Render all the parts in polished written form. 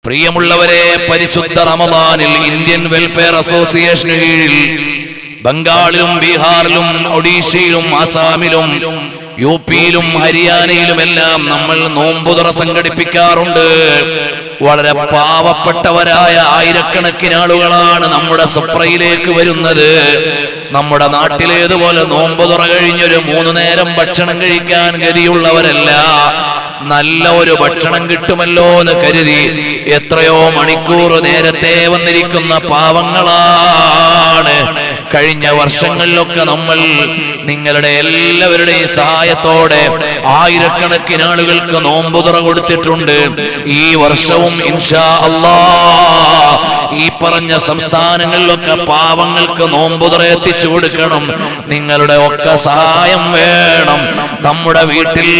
പ്രിയമുള്ളവരെ, പരിശുദ്ധ റമദാനിൽ ഇന്ത്യൻ വെൽഫെയർ അസോസിയേഷന് കീഴിൽ ബംഗാളിലും ബീഹാറിലും ഒഡീഷയിലും ആസാമിലും യുപിയിലും ഹരിയാനയിലുമെല്ലാം നമ്മൾ നോമ്പുതുറ സംഘടിപ്പിക്കാറുണ്ട്. വളരെ പാവപ്പെട്ടവരായ ആയിരക്കണക്കിന് ആളുകളാണ് നമ്മുടെ സുപ്രയിലേക്ക് വരുന്നത്. നമ്മുടെ നാട്ടിലേതുപോലെ നോമ്പുതുറ കഴിഞ്ഞൊരു 3 നേരം ഭക്ഷണം കഴിക്കാൻ ഗതിയുള്ളവരല്ല. നല്ല ഒരു ഭക്ഷണം കിട്ടുമല്ലോ എന്ന് കരുതി എത്രയോ മണിക്കൂർ നേരത്തെ വന്നിരിക്കുന്ന പാവങ്ങളാണ്. കഴിഞ്ഞ വർഷങ്ങളിലൊക്കെ നമ്മൾ നിങ്ങളുടെ എല്ലാവരുടെയും സഹായത്തോടെ ആയിരക്കണക്കിന് ആളുകൾക്ക് നോമ്പുതുറ കൊടുത്തിട്ടുണ്ട്. ഈ വർഷവും ഇൻഷാ അല്ലാഹ് ഈ പറഞ്ഞ സംസ്ഥാനങ്ങളിലൊക്കെ പാവങ്ങൾക്ക് നോമ്പുതുറ എത്തിച്ചു കൊടുക്കണം. നിങ്ങളുടെ ഒക്കെ സഹായം വേണം. നമ്മുടെ വീട്ടിൽ,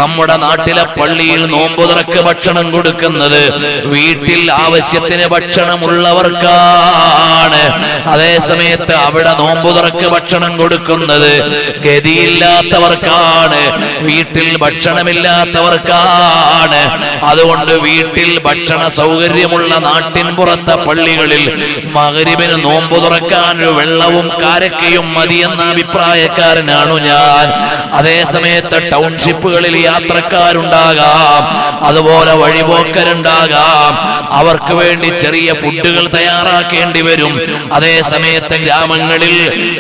നമ്മുടെ നാട്ടിലെ പള്ളിയിൽ നോമ്പുതുറക്ക് ഭക്ഷണം കൊടുക്കുന്നത് വീട്ടിൽ ആവശ്യത്തിന് ഭക്ഷണമുള്ളവർക്കാണ്. അതേ സമയത്ത് അവിടെ നോമ്പുതുറക്ക് ഭക്ഷണം കൊടുക്കുന്നത് ഗതിയില്ലാത്തവർക്കാണ്, വീട്ടിൽ ഭക്ഷണമില്ലാത്തവർക്കാണ്. അതുകൊണ്ട് വീട്ടിൽ ഭക്ഷണ സൗകര്യമുള്ള നാട്ടിൻ പുറത്തെ പള്ളികളിൽ മഗ്‌രിബിന് നോമ്പു തുറക്കാൻ വെള്ളവും കാരക്കയും മതിയെന്ന അഭിപ്രായക്കാരനാണു ഞാൻ. അതേ സമയത്ത് ടൗൺഷിപ്പുകളിൽ യാത്രക്കാരുണ്ടാകാം, അതുപോലെ വഴിപോക്കരുണ്ടാകാം. അവർക്ക് വേണ്ടി ചെറിയ ഫുഡുകൾ തയ്യാറാക്കേണ്ടി വരും. അതേ സമയത്ത് ഗ്രാമങ്ങളിൽ,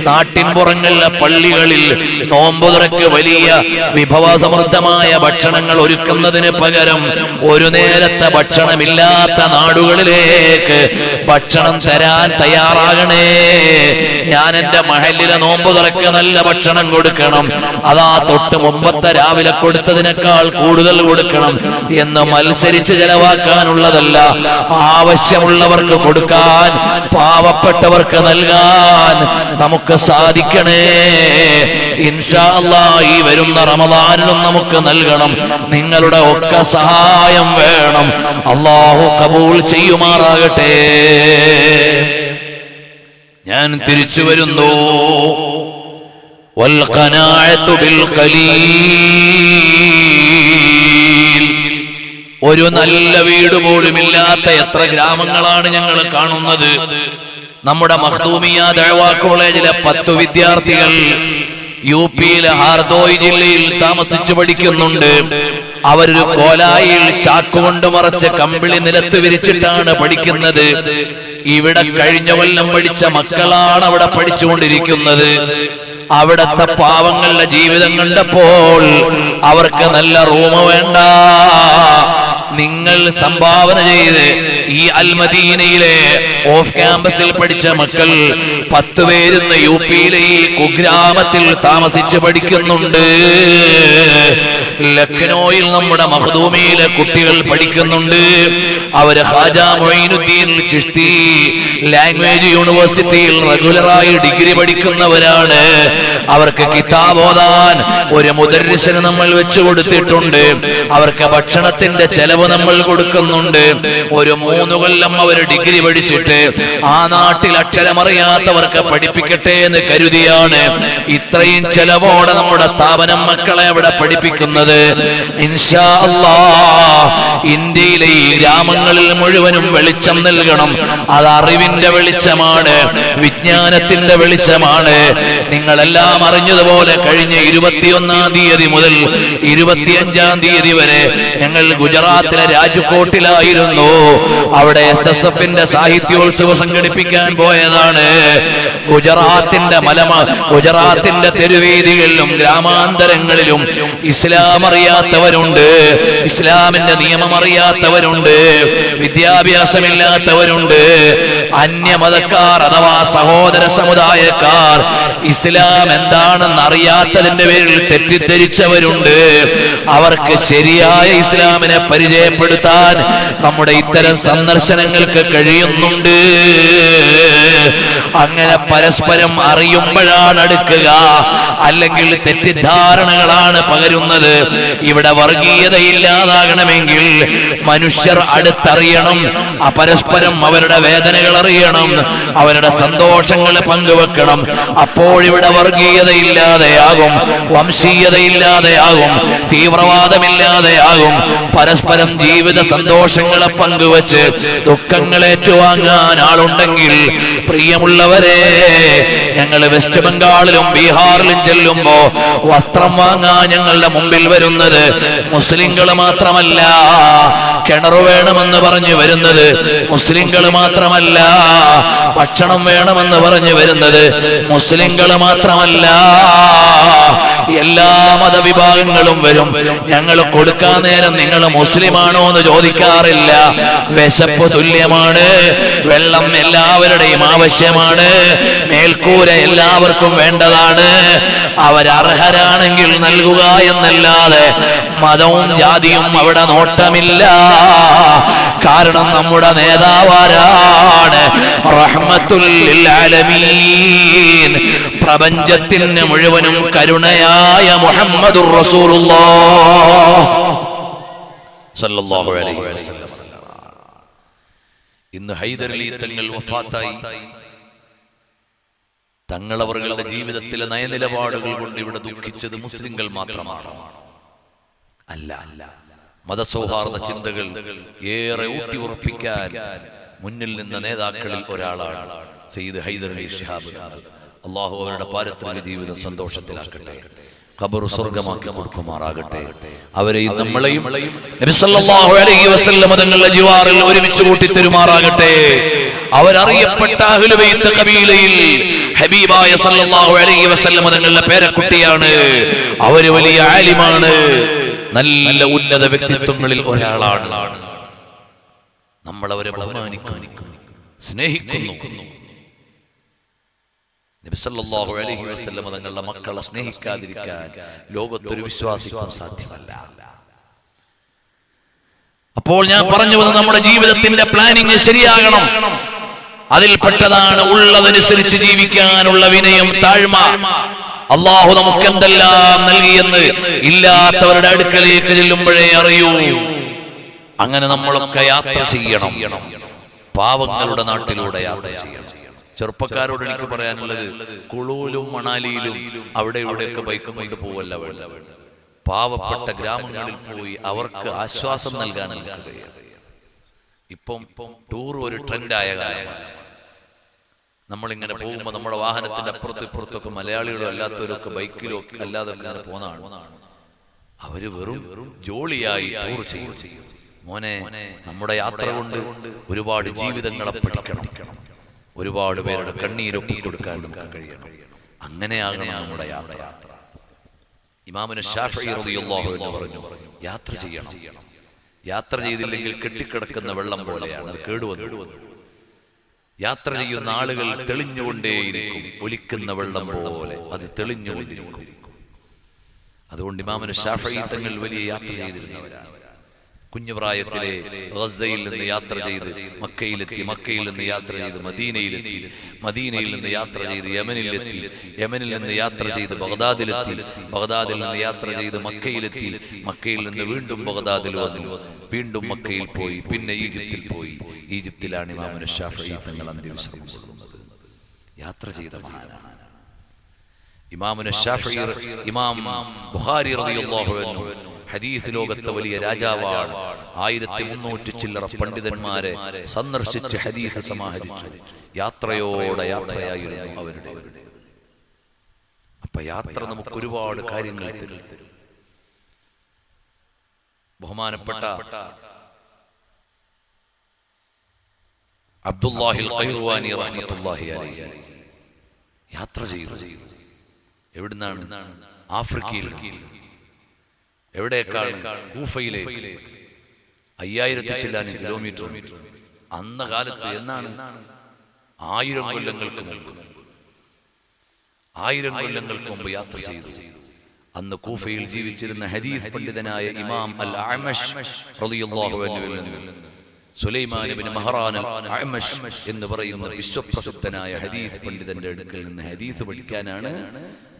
നാട്ടിൻപുറങ്ങളിലെ പള്ളികളിൽ നോമ്പുതുറക്ക് വലിയ വിഭവസമൃദ്ധമായ ഭക്ഷണങ്ങൾ ഒരുക്കുന്നതിന് പകരം ഒരു നേരത്തെ ഭക്ഷണമില്ലാത്ത നാടുകളിലേക്ക് ഭക്ഷണം തരാൻ തയ്യാറാകണേ. ഞാൻ എന്റെ മഹല്ലിലെ നോമ്പുതുറക്ക് നല്ല ഭക്ഷണം കൊടുക്കണം, അതാ തൊട്ട് മുമ്പത്തെ രാവിലെ കൊടുത്തതിനേക്കാൾ കൂടുതൽ കൊടുക്കണം എന്ന് മത്സരിച്ച് ചെലവാക്കാനുള്ളതല്ല. ആവശ്യമുള്ളവർക്ക് കൊടുക്കാൻ, പാവപ്പെട്ടവർക്ക് നൽകാൻ നമുക്ക് സാധിക്കണേ. ഇൻഷാ അല്ലാഹ് ഈ വരുന്ന റമദാനിലും നമുക്ക് നൽകണം. നിങ്ങളുടെ ഒക്കെ സഹായം വേണം. അല്ലാഹു കബൂൽ ചെയ്യുമാറാകട്ടെ. ഞാൻ തിരിച്ചു വരുന്നു. വൽ ഖനാഅതു ബിൽ ഖലീൽ. ഒരു നല്ല വീട് പോലും ഇല്ലാത്ത എത്ര ഗ്രാമങ്ങളാണ് ഞങ്ങൾ കാണുന്നത്. നമ്മുടെ മഖ്ദൂമിയ ദഅവാ കോളേജിലെ 10 വിദ്യാർത്ഥികൾ യുപിയിലെ ഹാർദോയ് ജില്ലയിൽ താമസിച്ചു പഠിക്കുന്നുണ്ട്. അവരൊരു കോലായിൽ ചാക്കുകൊണ്ട് മറച്ച് കമ്പിളി നിലത്ത് വിരിച്ചിട്ടാണ് പഠിക്കുന്നത്. ഇവിടെ കഴിഞ്ഞ കൊല്ലം പഠിച്ച മക്കളാണ് അവിടെ പഠിച്ചുകൊണ്ടിരിക്കുന്നത്. അവിടത്തെ പാവങ്ങളുടെ ജീവിതം കണ്ടപ്പോൾ അവർക്ക് നല്ല റൂം വേണ്ട, നിങ്ങൾ സംഭാവന ചെയ്ത് ഈ അൽമദീനയിലെ ഓഫ് ക്യാമ്പസിൽ പഠിച്ച മക്കൾ 10 പേരുന്ന് യുപിയിലെ ഈ കുഗ്രാമത്തിൽ താമസിച്ച് പഠിക്കുന്നുണ്ട്. ലക്നോയിൽ നമ്മുടെ മഖ്ദൂമിയിലെ കുട്ടികൾ പഠിക്കുന്നുണ്ട്. അവര് ഖാജാ മൊയ്നുദ്ദീൻ ചിശ്തി ലാംഗ്വേജ് യൂണിവേഴ്സിറ്റിയിൽ റെഗുലറായി ഡിഗ്രി പഠിക്കുന്നവരാണ്. അവർക്ക് കിതാബ് ഓതാൻ ഒരു മുദർരിസിനെ നമ്മൾ വെച്ചു കൊടുത്തിട്ടുണ്ട്. അവർക്ക് ഭക്ഷണത്തിന്റെ ചെലവ് നമ്മൾ കൊടുക്കുന്നുണ്ട്. ഒരു 3 കൊല്ലം അവർ ഡിഗ്രി പഠിച്ചിട്ട് ആ നാട്ടിൽ അക്ഷരമറിയാത്തവർക്ക് പഠിപ്പിക്കട്ടെ എന്ന് കരുതിയാണ് ഇത്രയും ചെലവോടെ നമ്മുടെ സ്ഥാപനം മക്കളെ അവിടെ പഠിപ്പിക്കുന്നത്. ഇൻഷാ അല്ലാഹ് ഇന്ത്യയിലെ ഈ ഗ്രാമങ്ങളിൽ മുഴുവനും വെളിച്ചം നൽകണം. അത് അറിവിന്റെ വെളിച്ചമാണ്, വിജ്ഞാനത്തിന്റെ വെളിച്ചമാണ്. നിങ്ങളെല്ലാം അറിഞ്ഞതുപോലെ കഴിഞ്ഞ 21-ാം തീയതി മുതൽ 25-ാം തീയതി വരെ ഞങ്ങൾ ഗുജറാത്തിലെ രാജ്കോട്ടിലായിരുന്നു. അവിടെ SSFന്റെ സാഹിത്യോത്സവം സംഘടിപ്പിക്കാൻ പോയതാണ്. ഗുജറാത്തിന്റെ തെരുവീതികളിലും ഗ്രാമാന്തരങ്ങളിലും ഇസ്ലാം അറിയാത്തവരുണ്ട്, ഇസ്ലാമിന്റെ നിയമം അറിയാത്തവരുണ്ട്, വിദ്യാഭ്യാസമില്ലാത്തവരുണ്ട്, അന്യമതക്കാർ അഥവാ സഹോദര സമുദായക്കാർ ഇസ്ലാം എന്താണെന്ന് അറിയാത്തതിന്റെ പേരിൽ തെറ്റിദ്ധരിച്ചവരുണ്ട്. അവർക്ക് ശരിയായ ഇസ്ലാമിനെ പരിചയപ്പെടുത്താൻ നമ്മുടെ ഇത്തരം സന്ദർശനങ്ങൾക്ക് കഴിയുന്നുണ്ട്. അങ്ങനെ പരസ്പരം അറിയുമ്പോഴാണ് അടുക്കുക, അല്ലെങ്കിൽ തെറ്റിദ്ധാരണകളാണ് പകരുന്നത്. ഇവിടെ വർഗീയത ഇല്ലാതാകണമെങ്കിൽ മനുഷ്യർ അടുത്തറിയ അറിയണം, പരസ്പരം അവരുടെ വേദനകൾ അറിയണം, അവരുടെ സന്തോഷങ്ങൾ പങ്കുവെക്കണം. അപ്പോഴിവിടെ വർഗീയതയില്ലാതെയാകും, വംശീയതയില്ലാതെയാകും, തീവ്രവാദമില്ലാതെയാകും. പരസ്പരം ജീവിത സന്തോഷങ്ങളെ പങ്കുവെച്ച് ദുഃഖങ്ങൾ ഏറ്റുവാങ്ങാൻ ആളുണ്ടെങ്കിൽ പ്രിയമുള്ളവരെ, ഞങ്ങൾ വെസ്റ്റ് ബംഗാളിലും ബീഹാറിലും ചെല്ലുമ്പോ വസ്ത്രം വാങ്ങാൻ ഞങ്ങളുടെ മുമ്പിൽ വരുന്നത് മുസ്ലിങ്ങൾ മാത്രമല്ല. കിണർ വേണമെന്ന് പറഞ്ഞു വരുന്നത് മുസ്ലിങ്ങൾ മാത്രമല്ല. ഭക്ഷണം വേണമെന്ന് പറഞ്ഞു വരുന്നത് മുസ്ലിങ്ങൾ മാത്രമല്ല. എല്ലാ മതവിഭാഗങ്ങളും വരും. ഞങ്ങൾ കൊടുക്കാൻ നേരം നിങ്ങൾ മുസ്ലിമാണോ എന്ന് ചോദിക്കാറില്ല. വിശപ്പ് തുല്യമാണ്, വെള്ളം എല്ലാവരുടെയും ആവശ്യമാണ്, മേൽക്കൂര എല്ലാവർക്കും വേണ്ടതാണ്. അവരർഹരാണെങ്കിൽ നൽകുക എന്നല്ലാതെ മതവും ജാതിയും അവിടെ നോട്ടമില്ല. കാരണം നമ്മുടെ നേതാവാരാണ്? റഹ്മത്തുൽ ലിൽ ആലമീൻ, പ്രപഞ്ചത്തിന് മുഴുവനും കരുണയായ മുഹമ്മദുർ റസൂലുള്ളാഹ് സല്ലല്ലാഹു അലൈഹി വസല്ലം. ഇന്ന് ഹൈദരലി തങ്ങൾ വഫാത്തായി. തങ്ങളവരുടെ ജീവിതത്തിലെ നയനിലപാടുകൾ കൊണ്ട് ഇവിടെ ദുഃഖിച്ചത് മുസ്ലിങ്ങൾ മാത്രമാണ്. അല്ല, മതസൗഹാർദ്ദ ചിന്തകൾ ഏറെ ഊട്ടിയുറപ്പിക്കാൻ മുന്നിൽ നിന്ന നേതാക്കളിൽ ഒരാളാണ് സയ്യിദ് ഹൈദരലി ശിഹാബ്. അള്ളാഹു അവരുടെ പാരത്രിക ജീവിതം സന്തോഷത്തിലാക്കട്ടെ, ഖബർ സ്വർഗ്ഗമാക്കി കൊടുക്കുമാറാകട്ടെ. അവരെയും നമ്മളെയും നബി സല്ലല്ലാഹു അലൈഹി വസല്ലം തങ്ങളുടെ ജിവാറിൽ ഒരുമിച്ച് കൂട്ടി തരുമാറാകട്ടെ. അവരറിയപ്പെട്ട അഹ്ലു ബൈത്ത് ഖബീലയിൽ ഹബീബായ സല്ലല്ലാഹു അലൈഹി വസല്ലം തങ്ങളുടെ പേരക്കുട്ടിയാണ്. അവര് വലിയ ആലിമാണ്, നല്ല ഉന്നത വ്യക്തിത്വങ്ങളിൽ ഒരാളാണ്. നമ്മൾ അവരെ ബഹുമാനിക്കുന്നു, സ്നേഹിക്കുന്നു. നബി സല്ലല്ലാഹു അലൈഹി വസല്ലം തങ്ങളുടെ മക്കളെ സ്നേഹിക്കാതിരിക്കാൻ ലോകത്തൊരു വിശ്വാസിക്കും സാധ്യമല്ല. അപ്പോൾ ഞാൻ പറഞ്ഞു വന്നത് നമ്മുടെ ജീവിതത്തിന്റെ പ്ലാനിങ് ശരിയാകണം. അതിൽപ്പെട്ടതാണ് ഉള്ളതനുസരിച്ച് ജീവിക്കാനുള്ള വിനയം, താഴ്മ. അള്ളാഹു നമുക്ക് എന്തെല്ലാം നൽകിയെന്ന് ഇല്ലാത്തവരുടെ അടുക്കലേക്ക് ചെല്ലുമ്പോഴേ അറിയൂ. അങ്ങനെ നമ്മളൊക്കെ യാത്ര ചെയ്യണം, പാവങ്ങളുടെ നാട്ടിലൂടെ യാത്ര ചെയ്യണം. ചെറുപ്പക്കാരോട് എനിക്ക് പറയാനുള്ളത്, കുളൂലും മണാലിയിലും അവിടെ ഇവിടെയൊക്കെ ബൈക്ക് കൊണ്ട് പോവല്ല വേണ്ട. പാവപ്പെട്ട ഗ്രാമങ്ങളിൽ പോയി അവർക്ക് ആശ്വാസം നൽകാൻ ഇപ്പം ടൂർ ഒരു ട്രെൻഡായ കാലമാണ്. നമ്മളിങ്ങനെ പോകുമ്പോൾ നമ്മുടെ വാഹനത്തിന്റെ അപ്പുറത്തും ഇപ്പുറത്തൊക്കെ മലയാളികളും അല്ലാത്തവരൊക്കെ ബൈക്കിലോ അല്ലാതെ പോകുന്നതാണ്. അവര് വെറും ജോളിയായി ടൂർ ചെയ്യും. മോനെ, നമ്മുടെ യാത്ര കൊണ്ട് ഒരുപാട് ജീവിതങ്ങളെ പഠിക്കണം, ഒരുപാട് പേരുടെ കണ്ണീരൊപ്പി കൊടുക്കാൻ നമുക്ക് കഴിയണം. അങ്ങനെയാകണം നമ്മുടെ യാത്ര. ഇമാമുന ശാഫിഈ റളിയല്ലാഹു അൻഹു പറഞ്ഞു, യാത്ര ചെയ്യണം. യാത്ര ചെയ്തില്ലെങ്കിൽ കെട്ടിക്കിടക്കുന്ന വെള്ളം പോലെയാണ്, അത് കേടുവന്നു. യാത്ര ചെയ്യുന്ന ആളുകൾ തെളിഞ്ഞുകൊണ്ടേയിരിക്കും, ഒലിക്കുന്ന വെള്ളം പോലെ അത് തെളിഞ്ഞുകൊണ്ടിരിക്കും. അതുകൊണ്ട് ഇമാമുന ശാഫിഈ തങ്ങൾ വലിയ യാത്ര ചെയ്തിരുന്നവരാണ്. കുഞ്ഞുപ്രായത്തിലെ ഗസയിൽ നിന്ന് യാത്ര ചെയ്ത് മക്കയിലെത്തി, മക്കയിൽ നിന്ന് യാത്ര ചെയ്ത് മദീനയിലെത്തി, മദീനയിൽ നിന്ന് യാത്ര ചെയ്ത് യമനിലെത്തി, യമനിൽ നിന്ന് യാത്ര ചെയ്ത് ബഗ്ദാദിലെത്തി, ബഗ്ദാദിൽ നിന്ന് യാത്ര ചെയ്ത് മക്കയിലെത്തി, മക്കയിൽ നിന്ന് വീണ്ടും ബഗ്ദാദിൽ വന്നു, വീണ്ടും മക്കയിൽ പോയി, പിന്നെ ഈജിപ്തിൽ പോയി. ഈജിപ്തിലാണ് ഇമാമുന ശാഫിഈ തങ്ങൾ അന്ത്യവിശ്രമം കൊള്ളുന്നത്. യാത്ര ചെയ്ത മഹാനാണ് ഇമാമുന ശാഫിഈ. ഇമാം ബുഖാരി റളിയല്ലാഹു അൻഹു ഹദീസ് ലോകത്തെ വലിയ രാജാവാണ്. 1300 ചില്ലറ പണ്ഡിതന്മാരെ സന്ദർശിച്ച് ഹദീസ് സമാഹരിച്ചു. യാത്രയോടെ യാത്രയായിരുന്നു അവരുടെ. അപ്പൊ യാത്ര നമുക്ക് ഒരുപാട് കാര്യങ്ങൾ തരും. ബഹുമാനപ്പെട്ട അബ്ദുല്ലാഹിൽ ഖൈറുവാനി റഹ്മത്തുള്ളാഹി അലൈഹി യാത്ര ചെയ്തു. എവിടുന്നാണ്? ആഫ്രിക്കയിൽ. എവിടേക്കാണ്? കൂഫയിലേക്ക്. 5000 ചില്ലാനും കിലോമീറ്റർ. അന്ന കാലത്ത് എന്നാണ്? 1000 കൊല്ലങ്ങൾക്ക് മുമ്പ്. 1000 കൊല്ലങ്ങൾക്ക് മുമ്പ് യാത്ര ചെയ്തു. അന്ന് കൂഫയിൽ ജീവിച്ചിരുന്ന ഹദീസ് പണ്ഡിതനായ ഇമാം അൽ അഅ്മശ് റളിയല്ലാഹു അൻഹുവിൽ നിന്ന് സുലൈമാൻ ഇബ്നു മഹ്റാൻ അൽ അഅ്മശ് എന്ന് പറയുന്ന വിശ്വപ്രസിദ്ധനായ ഹദീസ് പണ്ഡിതന്റെ അടുക്കൽ നിന്ന് ഹദീസ് പഠിക്കാനാണ്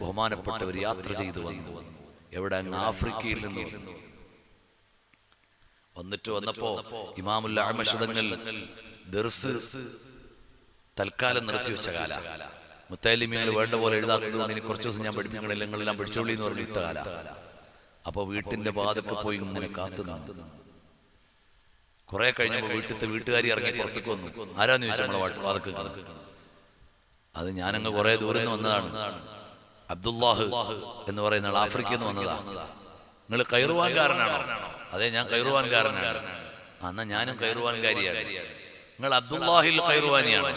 ബഹുമാനപ്പെട്ടവർ യാത്ര ചെയ്തു വന്നത്. എവിടെ? അങ്ങ് ആഫ്രിക്കയിൽ നിന്ന്. വന്നപ്പോ ഇമാമുൽ അഅ്മശ് തങ്ങൾ ദർസ് തൽക്കാലം നിർത്തിവെച്ച കാല. മുത്തഅല്ലിമീങ്ങൾ വേണ്ട പോലെ എഴുതാത്തത് കൊണ്ട് ഇനി കുറച്ച് ദിവസം ഞാൻ പഠിപ്പിക്കണില്ല, നിങ്ങളെല്ലാം പഠിച്ചോളി എന്ന് പറഞ്ഞു ഇത്ത കാല. അപ്പൊ വീട്ടിന്റെ വാതൊക്കെ പോയി ഇങ്ങനെ കാത്തു നിന്നു. കുറെ കഴിഞ്ഞപ്പോ വീട്ടുകാരി ഇറങ്ങി പുറത്തേക്ക് വന്നു. ആരാന്ന് ചോദിച്ചു നമ്മളെ വാതൊക്കെ. അത് ഞാനങ്ങ് കുറെ ദൂരം നിന്ന് വന്നതാണ്. അബ്ദുല്ലാഹ് എന്ന് പറയുന്ന ആൾ ആഫ്രിക്കയിൽ നിന്ന് വന്നതാ. നിങ്ങൾ കൈറുവാൻകാരനാണോ? അതെ, ഞാൻ കൈറുവാൻകാരനാണ്. എന്നാ ഞാനും കൈറുവാൻകാരിയാണ്. നിങ്ങൾ അബ്ദുല്ലാഹിൽ കൈറുവാനിയാണ്?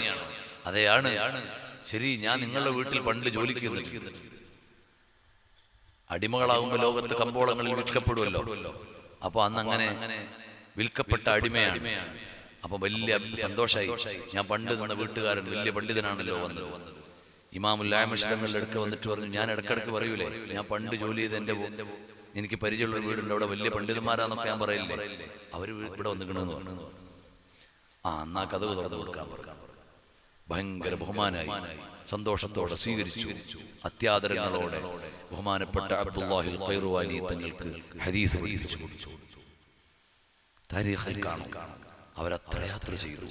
അതെയാണ്. ശരി, ഞാൻ നിങ്ങളുടെ വീട്ടിൽ പണ്ട് ജോലിക്ക് നിന്നിട്ടുണ്ട്. അടിമകളാകുമ്പോ ലോകത്ത് കമ്പോളങ്ങളിൽ വിൽക്കപ്പെടുമല്ലോ. അപ്പൊ അന്ന് അങ്ങനെ വിൽക്കപ്പെട്ട അടിമയാണ്. അപ്പൊ വലിയ സന്തോഷമായി. ഞാൻ പണ്ട് നിന്ന വീട്ടുകാരൻ വലിയ പണ്ഡിതനാണല്ലോ വന്നത്. ഇമാമുൽ അഅ്മശ് തങ്ങളുടെ അടുക്ക വന്നിട്ട് പറഞ്ഞു, ഞാൻ ഇടക്കിടക്ക് പറയൂലേ, ഞാൻ പണ്ട് ജോലി ചെയ്ത് എനിക്ക് പരിചയമുള്ള വീടുണ്ട്, അവിടെ വലിയ പണ്ഡിതന്മാരാന്നൊക്കെ ഞാൻ പറയില്ലേ, അവര് ഇവിടെ വന്നിക്കണെന്ന് പറഞ്ഞു. എന്നാ കഥവ് തുറന്നു കൊടുക്കാൻ പറഞ്ഞു. ഭയങ്കര ബഹുമാനായി സന്തോഷത്തോടെ സ്വീകരിച്ചു. അത്യാദരങ്ങളോടെ ബഹുമാനപ്പെട്ട അബ്ദുല്ലാഹിൽ ഖൈറുവാനി തങ്ങൾക്ക് ഹദീസ് പഠിപ്പിച്ചു കൊടുത്തു. താരീഖിൽ കാണും അവരത്ര യാത്ര ചെയ്തു.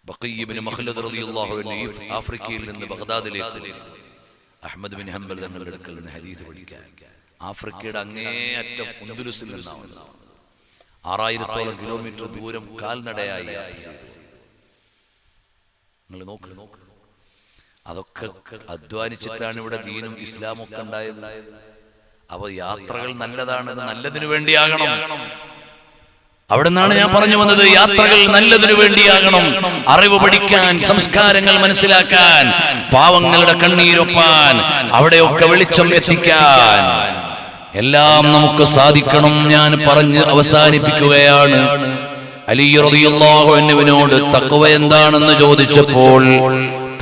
ബഖീ ഇബ്നു മഖ്ലദ് റളിയല്ലാഹു അൻഹു ആഫ്രിക്കയിൽ നിന്ന് ബഗ്ദാദിലേക്ക് അഹ്മദ് ബിൻ ഹംബൽ തങ്ങളുടെ അടുക്കൽ നിന്ന് ഹദീസ് പഠിക്കാൻ ആഫ്രിക്കയുടെ അങ്ങേയറ്റം ഉന്ദുലുസിൽ നിന്നാണ് 6000 കിലോമീറ്റർ ദൂരം കാൽനടയായി യാത്ര ചെയ്തു. നിങ്ങൾ നോക്ക്, അതൊക്കെ അധ്വാനിച്ചിട്ടാണ് ഇവിടെ ദീനും ഇസ്ലാമും ഒക്കെ ഉണ്ടായത്. അപ്പൊ യാത്രകൾ നല്ലതാണ്, നല്ലതിനു വേണ്ടിയാകണം. അവിടെ നിന്നാണ് ഞാൻ പറഞ്ഞു വന്നത്, യാത്രകൾ നല്ലതിനു വേണ്ടിയാകണം. അറിവ് പഠിക്കാൻ, സംസ്കാരങ്ങൾ മനസ്സിലാക്കാൻ, പാവങ്ങളുടെ കണ്ണീരൊപ്പാൻ, അവിടെയൊക്കെ വെളിച്ചം എത്തിക്കാൻ എല്ലാം നമുക്ക് സാധിക്കണം. ഞാൻ പറഞ്ഞ് അവസാനിപ്പിക്കുകയാണ്. അലി റളിയല്ലാഹു അൻഹുവിനോട് തഖ്വ എന്താണെന്ന് ചോദിച്ചപ്പോൾ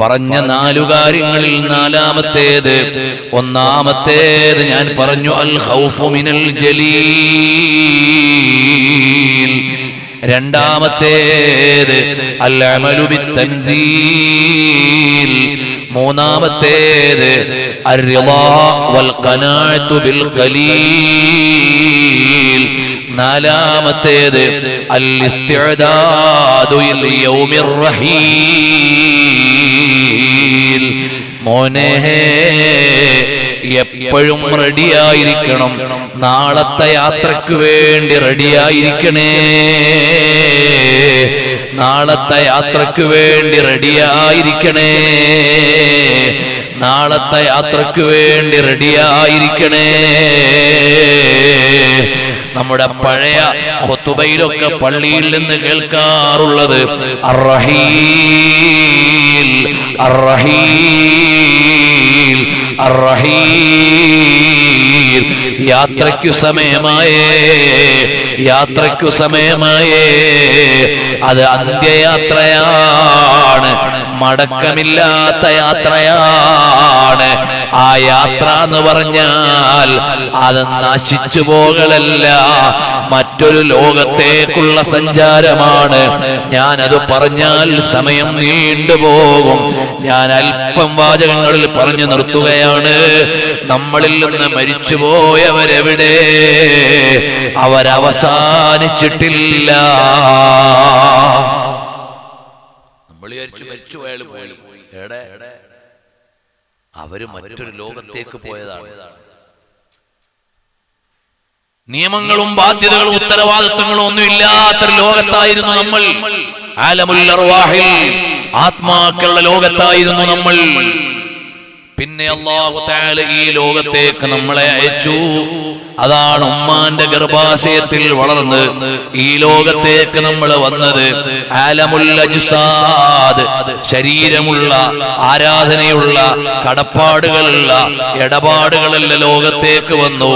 പറഞ്ഞ 4 കാര്യങ്ങളിൽ 4-മത്തേത്, ഒന്നാമത്തേത് ഞാൻ പറഞ്ഞു അൽ ഖൗഫു മിനൽ ജലീൽ. രണ്ടാമത്തേത് അൽ അമലു ബിത്തൻസീൽ. മൂന്നാമത്തേത് അർറിളാ വൽ ഖനാഅതു ബിൽ ഖലീൽ. നാലാമത്തേത് അൽ ഇസ്തിഅദാദു ലിൽ യൗമിർ റഹീൽ. മോനെ, എപ്പോഴും റെഡിയായിരിക്കണം. നാളത്തെ യാത്രക്ക് വേണ്ടി റെഡിയായിരിക്കണേ. നാളത്തെ യാത്രക്ക് വേണ്ടി റെഡിയായിരിക്കണേ. നാളത്തെ യാത്രക്ക് വേണ്ടി റെഡിയായിരിക്കണേ. നമ്മുടെ പഴയ ഖുതുബയിലൊക്കെ പള്ളിയിൽ നിന്ന് കേൾക്കാറുള്ളത് അർറഹീൽ അർറഹീൽ അർറഹീൽ. യാത്രയ്ക്കു സമയമായേ, യാത്രയ്ക്കു സമയമായേ. അത് അന്ത്യയാത്രയാണ്, മടക്കമില്ലാത്ത യാത്രയാണ്. ആ യാത്ര എന്ന് പറഞ്ഞാൽ അത് നശിച്ചു പോകലല്ല, മറ്റൊരു ലോകത്തേക്കുള്ള സഞ്ചാരമാണ്. ഞാനത് പറഞ്ഞാൽ സമയം നീണ്ടുപോകും. ഞാൻ അല്പം വാചകങ്ങളിൽ പറഞ്ഞു നിർത്തുകയാണ്. നമ്മളിൽ നിന്ന് മരിച്ചുപോയവരെവിടെ? അവരവസാനിച്ചിട്ടില്ല. നമ്മൾ മരിച്ചു അയാൾ പോയി. അവര് മറ്റൊരു ലോകത്തേക്ക് പോയതാണ്. നിയമങ്ങളും ബാധ്യതകളും ഉത്തരവാദിത്വങ്ങളും ഒന്നും ഇല്ലാത്തൊരു ലോകത്തായിരുന്നു നമ്മൾ. ആലമുൽ അർവാഹിൽ, ആത്മാക്കളുടെ ലോകത്തായിരുന്നു നമ്മൾ. പിന്നെ അല്ലാഹു തആല ഈ ലോകത്തേക്ക് നമ്മളെ അയച്ചു. അതാണ് ഉമ്മാന്റെ ഗർഭാശയത്തിൽ വളർന്ന് ഈ ലോകത്തേക്ക് നമ്മൾ വന്നത്. ആലമുൽ അജ്സാദ്, ശരീരമുള്ള, ആരാധനയുള്ള, കടപ്പാടുകളുള്ള, ഇടപാടുകളുള്ള ലോകത്തേക്ക് വന്നു.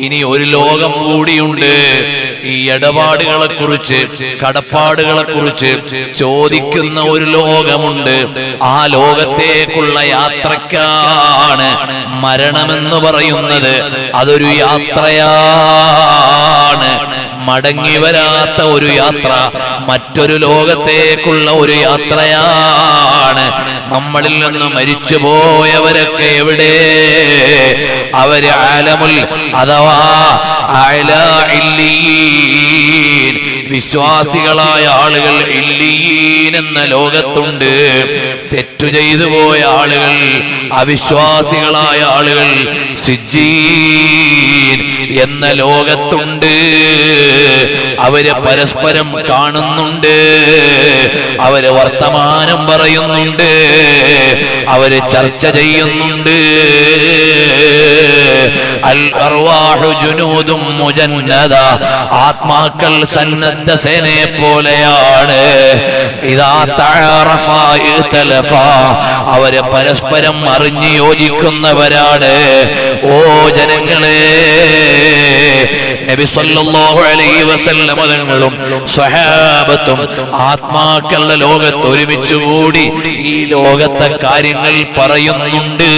ഇനി ഒരു ലോകം കൂടിയുണ്ട്. ഈ ഇടപാടുകളെ കുറിച്ച്, കടപ്പാടുകളെ കുറിച്ച് ചോദിക്കുന്ന ഒരു ലോകമുണ്ട്. ആ ലോകത്തേക്കുള്ള യാത്രക്കാണ് മരണമെന്ന് പറയുന്നത്. അതൊരു യാത്രയാണ്, മടങ്ങി വരാത്ത ഒരു യാത്ര, മറ്റൊരു ലോകത്തേക്കുള്ള ഒരു യാത്രയാണ്. നമ്മളിൽ നിന്ന് മരിച്ചുപോയവരൊക്കെ എവിടെ? അവര് ആലമുൽ, അഥവാ അഅ്ലാ ഇല്ലീൻ, വിശ്വാസികളായ ആളുകൾ ഇല്ലീൻ എന്ന ലോകത്തുണ്ട്. തെറ്റു ചെയ്തു പോയ ആളുകൾ, അവിശ്വാസികളായ ആളുകൾ സിജ്ജീൻ എന്ന ലോകത്തുണ്ട്. അവര് പരസ്പരം കാണുന്നുണ്ട്, അവര് വർത്തമാനം പറയുന്നുണ്ട്, അവര് ചർച്ച ചെയ്യുന്നുണ്ട്. അൽ അർവാഹു ജുനൂദും മുജന്നദ, ആത്മാക്കൾ സന്നദ്ധ സേനയെ പോലെയാണ്. ഇദാ തഅറഫ ഇഖ്തലഫ, അവര് പരസ്പരം അറിഞ്ഞു യോജിക്കുന്നവരാണ്. ഓ ജനങ്ങളെ, നബി സല്ലല്ലാഹു അലൈഹി വസല്ലം തങ്ങളും സ്വഹാബത്തും ആത്മാക്കളുടെ ലോകത്ത് ഒരുമിച്ച് കൂടി ഈ ലോകത്തെ കാര്യങ്ങൾ പറയുന്നുണ്ട്.